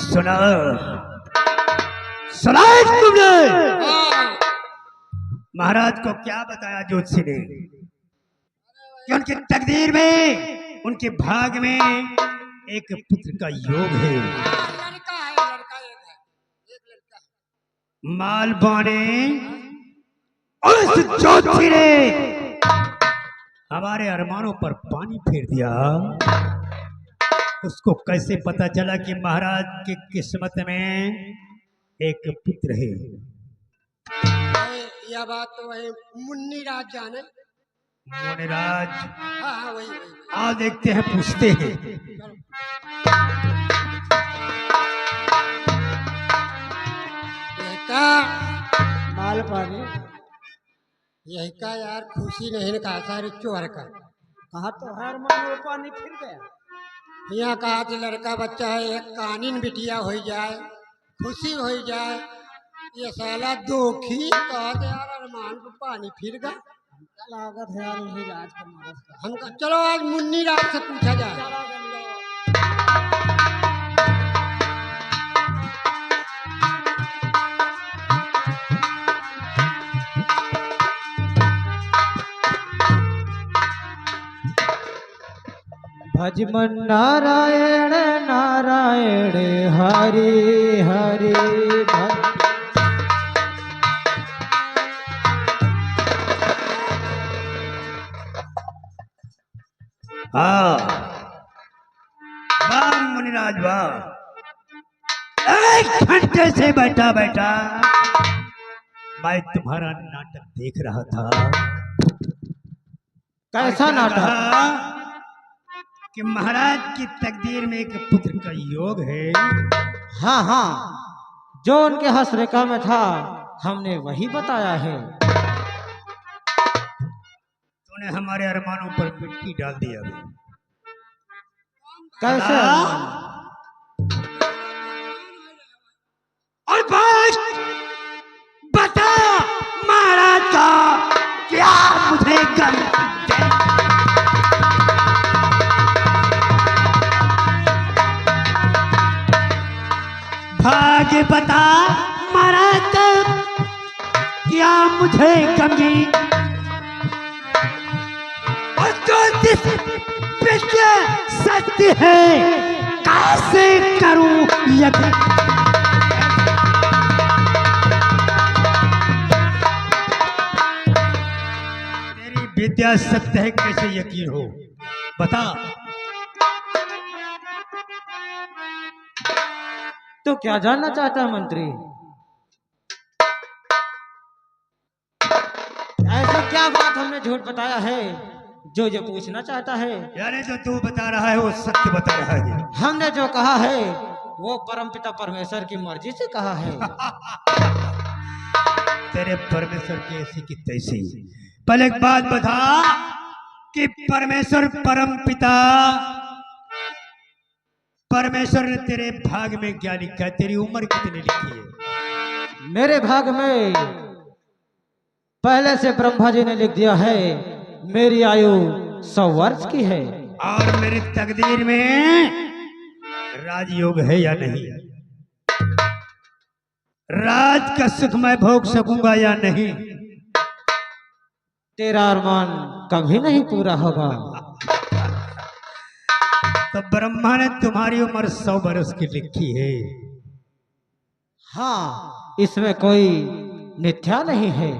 सुना सुना है तुमने? महाराज को क्या बताया ज्योतिषी ने कि उनकी तकदीर में, उनके भाग में एक पुत्र का योग है। लड़का है, लड़का एक लड़का। मालवाने उस ज्योतिषी ने हमारे अरमानों पर पानी फेर दिया। उसको कैसे पता चला कि महाराज की किस्मत में एक पुत्र है? यह बात तो वही मुन्नी राज जाने। मुनिराज, हाँ हाँ वही वही। आओ देखते हैं, पूछते हैं। यही का माल पानी यही का यार, खुशी नहीं ने कहा सारे चोर का। कहा तो हर मन वो पानी फिर गया। यहाँ कहा कि लड़का बच्चा है, एक कानीन बिटिया हो जाए, खुशी हो जाए। ये साला दोखी कहा कि यार अरमान को पानी फिर गया। लागत है यार उसी राज का मारस का। हम कहा चलो आज मुन्नी राज से पूछा जाए। चला गंगा। भजमन नारायण नारायण हरि हरि हाँ, वाह मुनिराज वाह। एक घंटे से बैठा बैठा मैं तुम्हारा नाटक देख रहा था। कैसा और क्या नाटक? कहा कि महाराज की तकदीर में एक पुत्र का योग है। हाँ हाँ, जो उनके हस्तरेखा में था हमने वही बताया है। तूने हमारे अरमानों पर मिट्टी डाल दिया। कैसे? और बस बता महाराज का क्या मुझे गम भाग्य बता महाराज का क्या मुझे गमी। और ज्योतिष विद्या सत्य है, कैसे करूं यज्ञ? तेरी विद्या सत्य है, कैसे यकीन हो? बता। तो क्या जानना चाहता है मंत्री? ऐसा क्या बात हमने झूठ बताया है जो पूछना चाहता है? यानी जो तू बता रहा है वो सत्य बता रहा है। हमने जो कहा है वो परमपिता परमेश्वर की मर्जी से कहा है। तेरे परमेश्वर की ऐसी की तैसी। पहले एक बात बता कि परमेश्वर परम पिता परमेश्वर ने तेरे भाग में क्या लिखा है? तेरी उम्र कितनी लिखी है? मेरे भाग में पहले से ब्रह्मा जी ने लिख दिया है, मेरी आयु 100 वर्ष की है। और मेरी तकदीर में राजयोग है या नहीं? राज का सुख मैं भोग सकूंगा या नहीं? तेरा अरमान कभी नहीं पूरा होगा। तो ब्रह्मा ने तुम्हारी उम्र 100 वर्ष की लिखी है। हाँ, इसमें कोई मिथ्या नहीं है।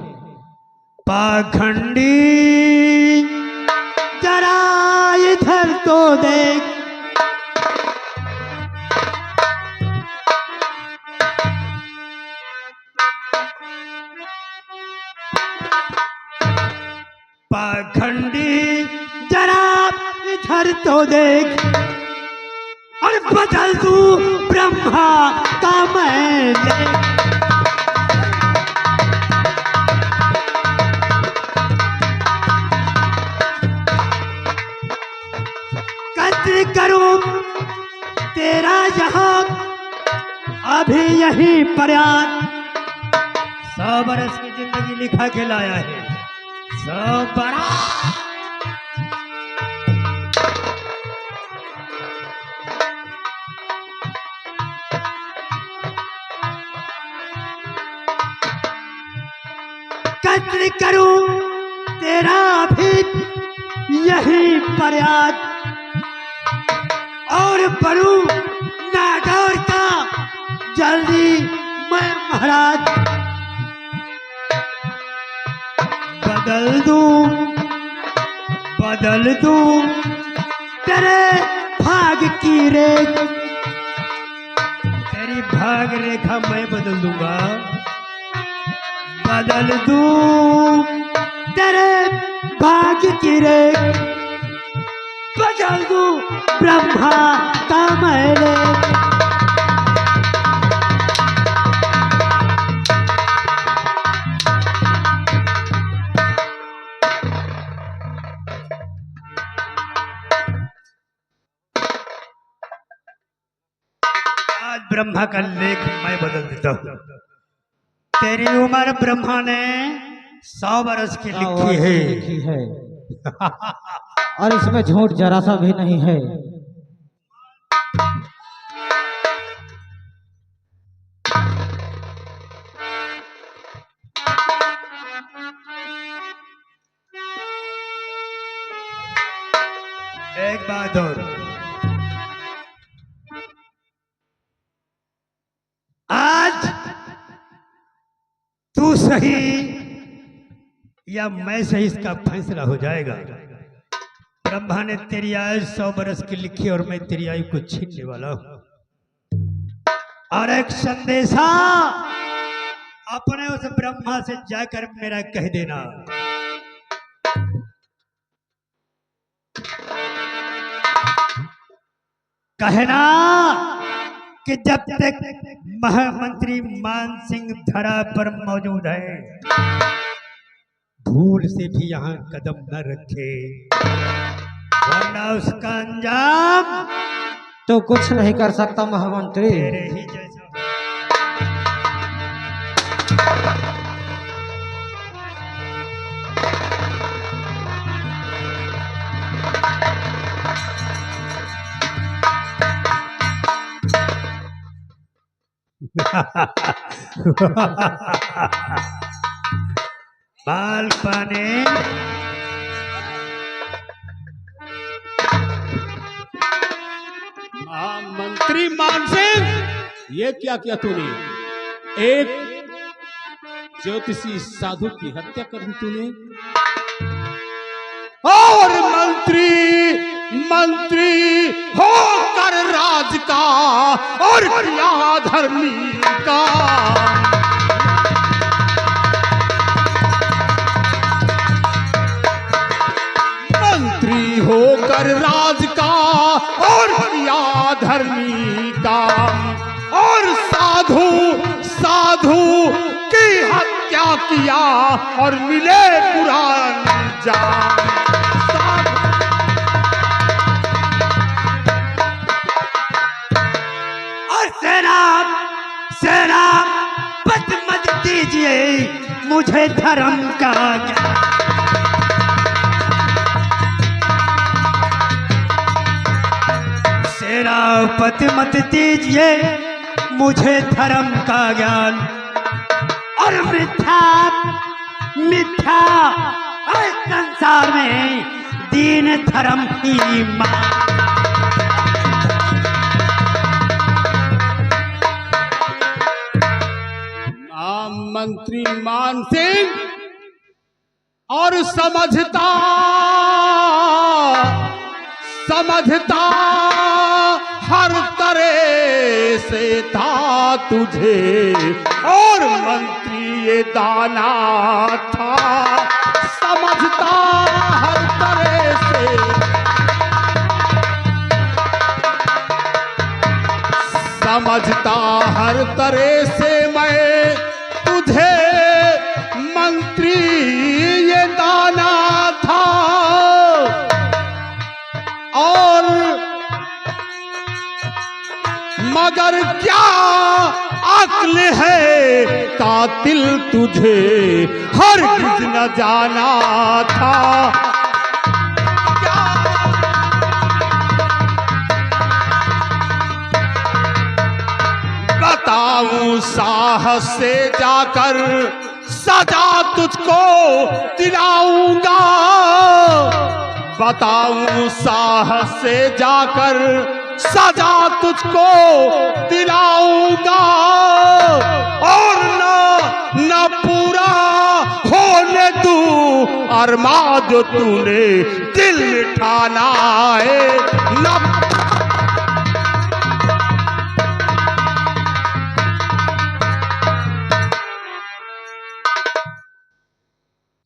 पाखंडी जरा इधर तो देख, पाखंडी जरा इधर तो देख, और बदल दूं ब्रह्मा का मैं। करूं तेरा यहाँ अभी यही प्रयास। 100 बरस की जिंदगी लिखा के लाया है। 100 बरस करूं तेरा भी यही फरियाद और बनूं नागौर का जल्दी मैं महाराज बदल दूं तेरे भाग की रेखा, तेरी भाग रेखा मैं बदल दूंगा, बदल दूं तेरे भाग की रेखा, बदल दूं ब्रह्मा का मैले। आज ब्रह्मा का लेख मैं बदल देता हूँ। तेरी उम्र ब्रह्मा ने 100 वर्ष की लिखी है और इसमें झूठ जरा सा भी नहीं है। एक बात और, आज तू सही या मैं सही इसका फैसला हो जाएगा। ब्रह्मा ने तेरी आयु 100 वर्ष की लिखी और मैं तेरी आयु को छीनने वाला हूं। और एक संदेशा अपने उस ब्रह्मा से जाकर मेरा कह देना, कहना कि जब तक महामंत्री मान सिंह धरा पर मौजूद है, भूल से भी यहाँ कदम न रखे, वरना उसका अंजाम तो कुछ नहीं कर सकता महामंत्री। तेरे ही जैसा। बाल पाने मंत्री मान सिंह, ये क्या किया तूने? एक ज्योतिषी साधु की हत्या कर दी तूने, और मंत्री होकर राज का और किया धर्मी का। मंत्री होकर राज का और किया धर्मी का, और साधु की हत्या किया और मिले पुराण जान। और सेना मत दीजिए मुझे धर्म का ज्ञान। सेनापति मत दीजिए मुझे धर्म का ज्ञान, और मिथ्या इस संसार में दीन धर्म की मां। मंत्री मान सिंह और समझता हर तरह से था तुझे, और मंत्री ये दाना था, समझता हर तरह से, समझता हर तरह से मैं तुझे, मंत्री ये दाना था। और मगर क्या अक्ल है कातिल तुझे हरगिज न जाना था। बताऊं साहस से जाकर सजा तुझको दिलाऊंगा, बताऊं साहस से जाकर सजा तुझको दिलाऊंगा, और न पूरा होने दूं अरमान जो तूने दिल में ठाना है न।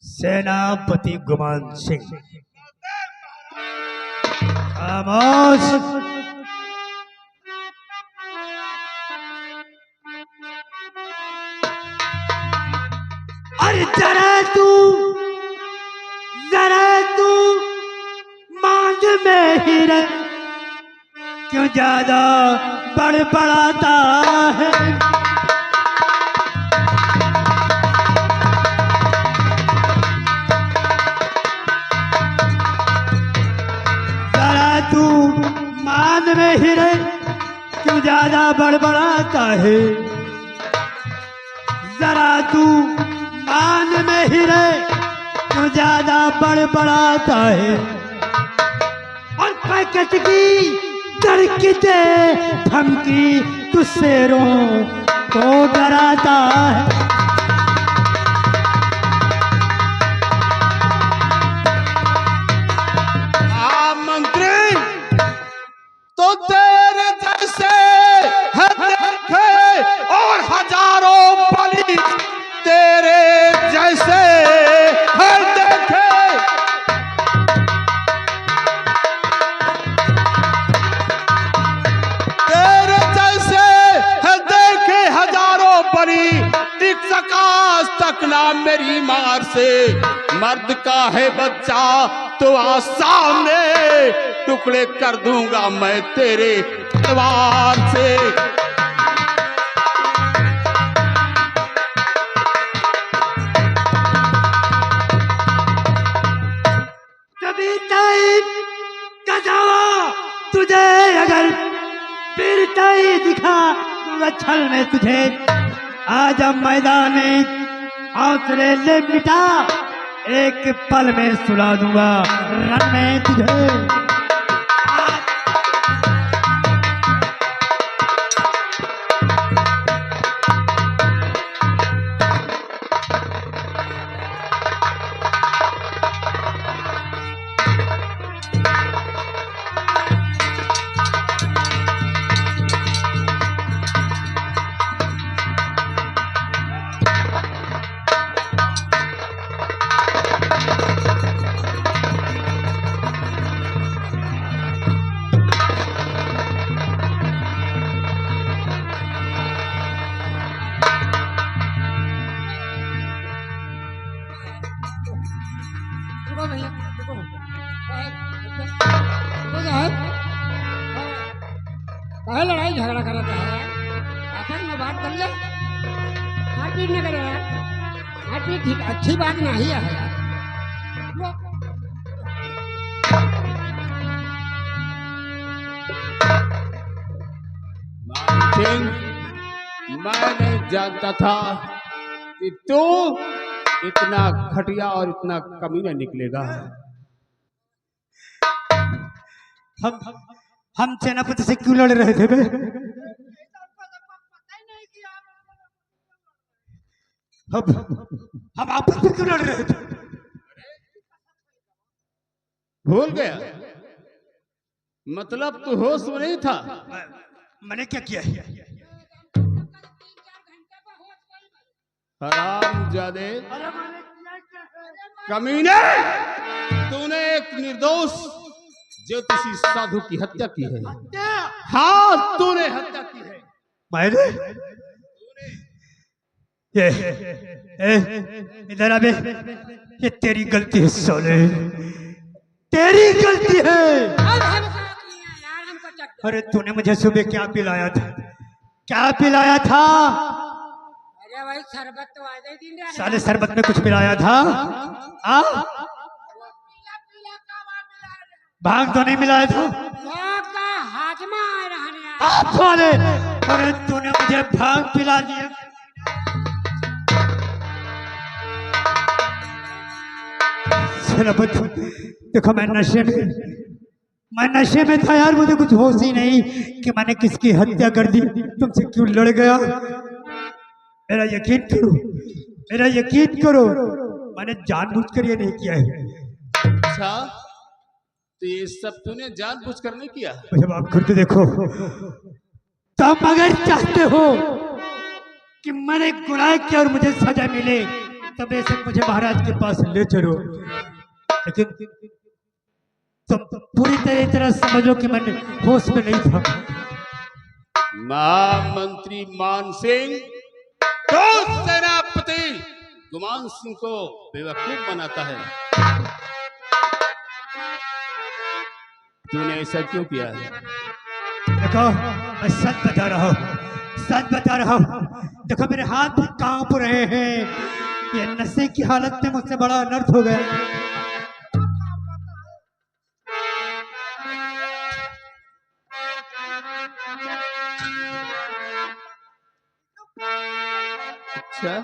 सेनापति गुमान सिंह, खामोश। अरे जरा तू मांग में ही रह, क्यों ज्यादा बड़बड़ाता है। तू मान में ही रहे, क्यों ज्यादा बड़बड़ाता है। जरा तू मान में ही रहे, क्यों ज्यादा बड़बड़ाता है। और पैकेट की धड़कते धमकी तू शेरों को डराता है। तो तेरे जैसे है देखे और हजारों बलि तेरे जैसे है देखे। तेरे जैसे है देखे हजारों बलि, टिक सका तक ना मेरी मार से। मर्द का है बच्चा तो आ सामने, टुकड़े कर दूंगा मैं तेरे तलवार से। कभी टाइम का दावा तुझे अगर फिर टाइम दिखा दूंगा छल में तुझे। आज मैदान में हौसले ले मिटा, एक पल में सुला दूंगा रन में तुझे। रुको भैया, रुको। काहे लड़ाई झगड़ा करता है? आपस में बात कर ले, मारपीट न करे यार। मारपीट ठीक अच्छी बात नहीं है यार। मैं नहीं जानता था कि तू इतना घटिया और इतना कमीना निकलेगा। हम सेनापति से क्यों लड़ रहे थे बे? हम आपस में क्यों लड़ रहे थे? भूल गया? मतलब तू होश में नहीं था? मैंने क्या किया? हरामजादे, कमीने, तूने एक निर्दोष ज्योतिषी साधु की हत्या की है। हाँ, तूने हत्या की है। मैंने? ये इधर आ बे, ये तेरी गलती है सोले, तेरी गलती है। अरे तूने मुझे सुबह क्या पिलाया था? क्या पिलाया था? अरे भाई शरबत तो आज ही दिन साले शरबत में कुछ मिलाया था? भांग तो नहीं मिलाया था? हाजमा आप साले, अरे तूने मुझे भांग पिला दिया। चलो बच्चों, देखो मैं नशे में था यार, मुझे कुछ होश ही नहीं कि मैंने किसकी हत्या कर दी, तुमसे क्यों लड़ गया। मेरा यकीन करो, मैंने जानबूझ कर ये नहीं किया है। अच्छा, तो ये सब तूने जानबूझ कर नहीं किया? मुझे माफ कर दो। देखो, तुम अगर चाहते हो कि मैंने गुनाह किया और मुझे सजा मिले, तब बेशक मुझे महाराज के पास ले चलो, लेकिन तुम पूरी तरह समझ लो कि मैंने होश में नहीं था। महामंत्री मान सिंह तो सेनापति गुमान सिंह को बेवकूफ बनाता है। तूने ऐसा क्यों किया है? देखो, मैं सच बता रहा हूँ। देखो, मेरे हाथ भी कांप रहे हैं। ये नशे की हालत में मुझसे बड़ा अनर्थ हो गया। अच्छा,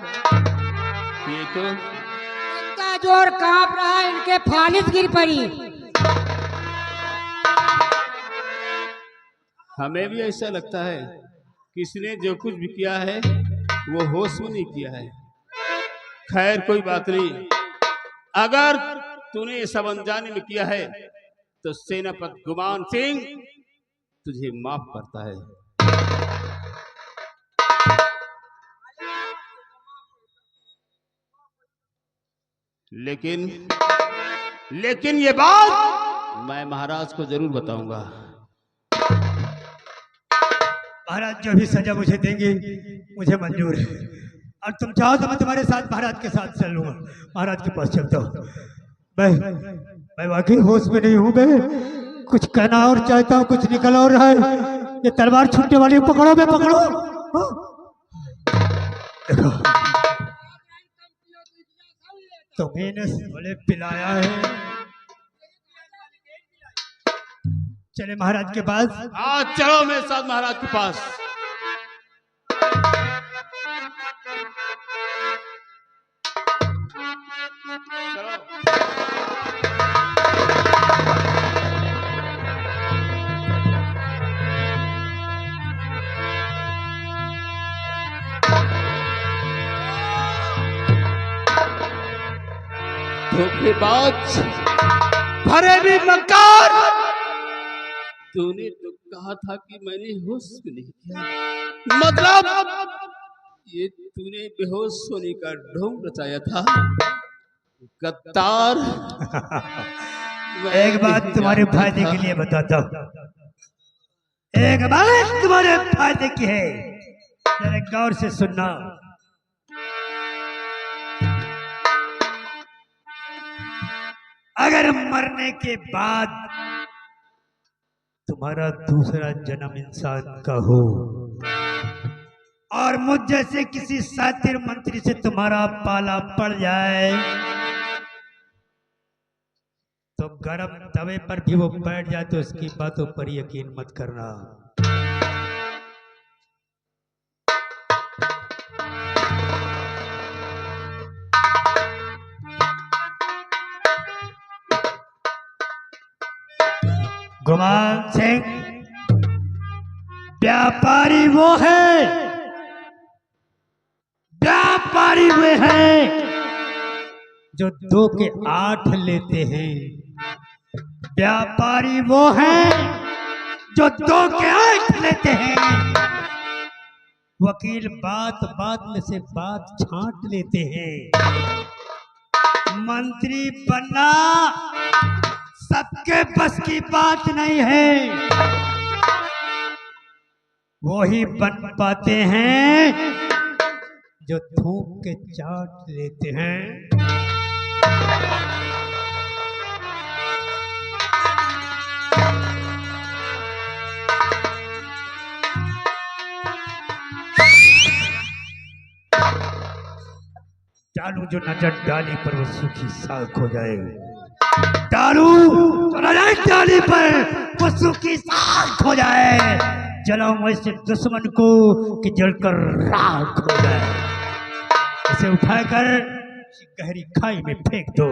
ये तो इतना जोर कांप रहा है, इनके फालिस गिर पड़ी। हमें भी ऐसा लगता है किसने जो कुछ भी किया है वो होश में नहीं किया है। खैर कोई बात नहीं, अगर तूने ये सब अनजाने में किया है तो सेनापति गुमान सिंह तुझे माफ करता है। लेकिन ये बात मैं महाराज को जरूर बताऊंगा। महाराज जो भी सजा मुझे देंगे मुझे मंजूर है, और तुम चाहो तो मैं तुम्हारे साथ महाराज के साथ चल लूंगा। महाराज के पास चलता हूँ। मैं वाकई होश में नहीं हूँ। मैं कुछ कहना और चाहता हूँ, कुछ निकल और रहा है। ये तलवार छूटने वाली, पकड़ो, मैं पकड़ो। देखो, तुम्हें बोले पिलाया है। चले महाराज के पास। हाँ चलो मेरे साथ महाराज के पास। चलो। धोखेबाज, फरेबी, मक्कार, तूने तो कहा था कि मैंने होश में नहीं किया, मतलब ये तूने बेहोश होने का ढोंग रचाया था। गद्दार। एक बात तुम्हारे फायदे के लिए बताता हूँ, एक बात तुम्हारे फायदे की है, जरा गौर से सुनना। अगर मरने के बाद तुम्हारा दूसरा जन्म इंसान का हो और मुझ जैसे किसी सातिर मंत्री से तुम्हारा पाला पड़ जाए, तो गरम तवे पर भी वो बैठ जाए तो उसकी बातों पर यकीन मत करना। गुमान सिंह व्यापारी वो है जो 2 के 8 लेते हैं। व्यापारी वो है जो 2 के 8 लेते हैं। वकील बात बात में से बात छांट लेते हैं। मंत्री बनना सबके बस की बात नहीं है। वो ही बन पाते हैं जो थूक के चाट लेते हैं। डालू जो नजर डाली पर वो सूखी साख हो जाएगी। डालू जो नजर डाली पर वो सूखी साख हो जाए। जलाऊं ऐसे दुश्मन को कि जलकर राख हो जाए। इसे उठाकर गहरी खाई में फेंक दो।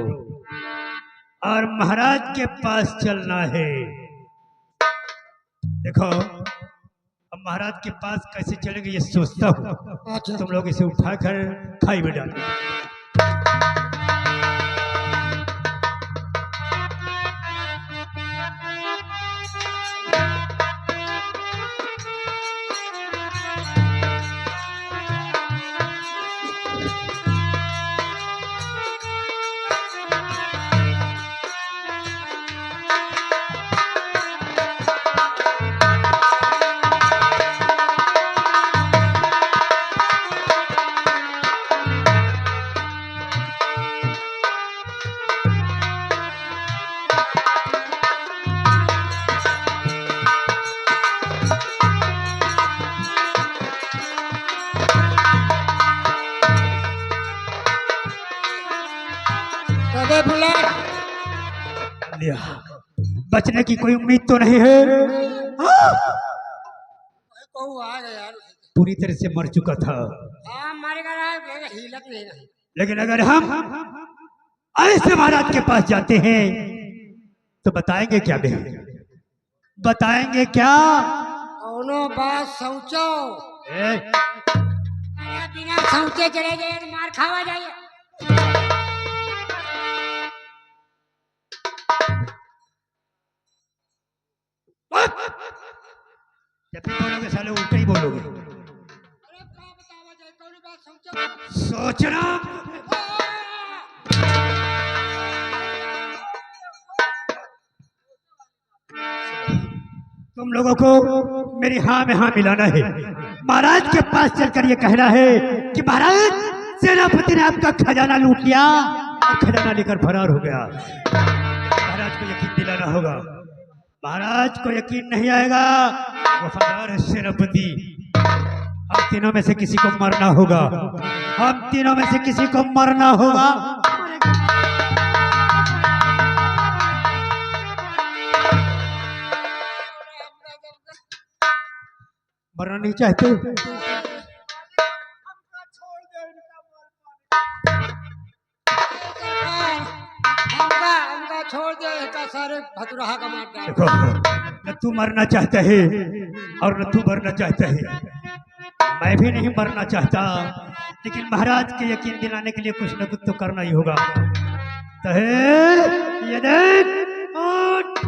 और महाराज के पास चलना है। देखो अब महाराज के पास कैसे चलेंगे ये सोचता हूँ। अच्छा तुम लोग इसे उठाकर खाई में डालो। कबे बुला लिया। बचने की कोई उम्मीद तो नहीं है। हाँ! कहू आ गया यार। पूरी तरह से मर चुका था। हाँ मरेगा रहा हिलत नहीं रही। लेकिन अगर हम ऐसे महाराज के पास जाते हैं तो बताएंगे क्या बे? बताएंगे क्या? कौनो बात सोचो। ए, अरे बिना सोचे चले जाए तो मार खावा जाइए। जब भी बोलोगे साले उल्टे ही बोलोगे। अरे क्या बतावा जाए कौनो बात सोचो। सोचना। तुम लोगों को मेरी हाँ में हाँ मिलाना है। महाराज के पास चलकर ये कहना है कि महाराज सेनापति ने आपका खजाना लूट लिया और खजाना लेकर फरार हो गया। महाराज को यकीन दिलाना होगा। महाराज को यकीन नहीं आएगा। वफादार है सेनापति। हम तीनों में से किसी को मरना होगा। हम तीनों में से किसी को मरना होगा। मरना नहीं चाहते? हमका छोड़ दे इसका सारे भतुरहा का मार डाल। देखो न तू मरना चाहता है और न तू मरना चाहता है। मैं भी नहीं मरना चाहता, लेकिन महाराज के यकीन दिलाने के लिए कुछ न कुछ तो करना ही होगा। तो है ये देख उठ।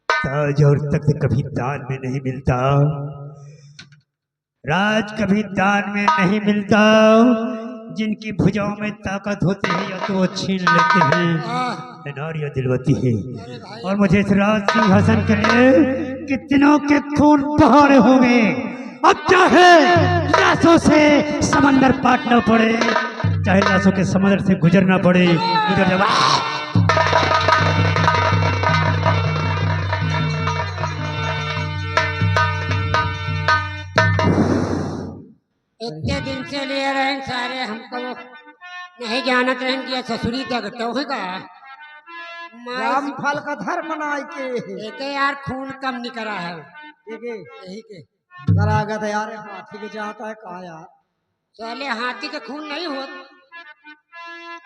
ताज और तख्त कभी दान में नहीं मिलता। राज कभी दान में नहीं मिलता। जिनकी भुजाओं में ताकत होती है या तो वो छीन लेते हैं नारियां दिलवाती है। और मुझे इस राज सिंहासन के लिए कितनों के खून बहाने हो गए। अब चाहे लाशों से समंदर पाटना पड़े, चाहे लाशों के समंदर से गुजरना पड़े, गुजर जावा। इतने दिन से ले रहे हैं सारे हमको नहीं जानत रहे कि ससुरी तक होगा। राम फल का धर्म नाय के एक यार खून कम नहीं करा है ठीक है यही के करागत यार हाथी के जाता है कहा यार चले हाथी के खून नहीं हो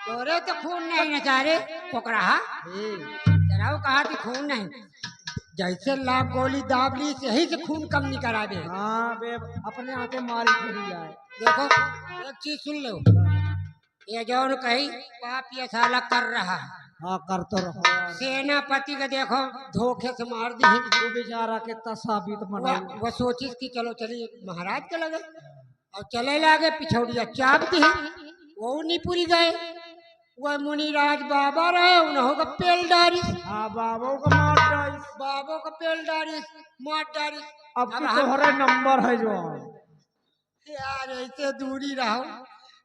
तोरे तो खून नहीं न चारे पोकरा तेरा कहा कि खून नहीं जैसे लाभ गोली दाब ली यही से खून कम नहीं करा दे। हाँ बे अपने आते मारी फिर जाए। देखो एक चीज सुन लो ये जौन कही पाप ये साला कर रहा है। हाँ कर तो रहो सेनापति का देखो धोखे से मार दी। वो बेचारा कितना साबित बना वो सोचिस कि चलो चलिए महाराज के लगे और चले लागे पिछौड़िया चाप दी वो नहीं पूरी गए वह मुनिराज बाबा रहे उन्हों का पेल डारिस हाँ बाबू का मार डाइस। बाबो का पेल डारिस मार डारिस। अब की तोहरे नंबर है जो यार ऐसे दूरी रहो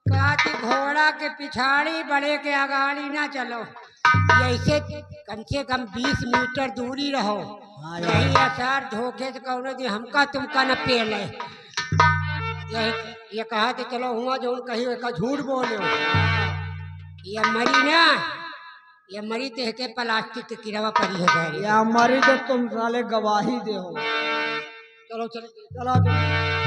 कहा कि घोड़ा के पिछाड़ी बड़े के अगाड़ी ना चलो ऐसे कम से कम 20 मीटर दूरी रहो यही असर धोखे से कहो कि हमका तुमका न पेल है ये कहा कि चलो हुआ जो कही का झूठ बोले हो ये मरी ना ये मरी तो के प्लास्टिक के किरवा पड़ी है जाए या मरी तो तुम साले गवाही दे हो। चलो चलो चलो चलो।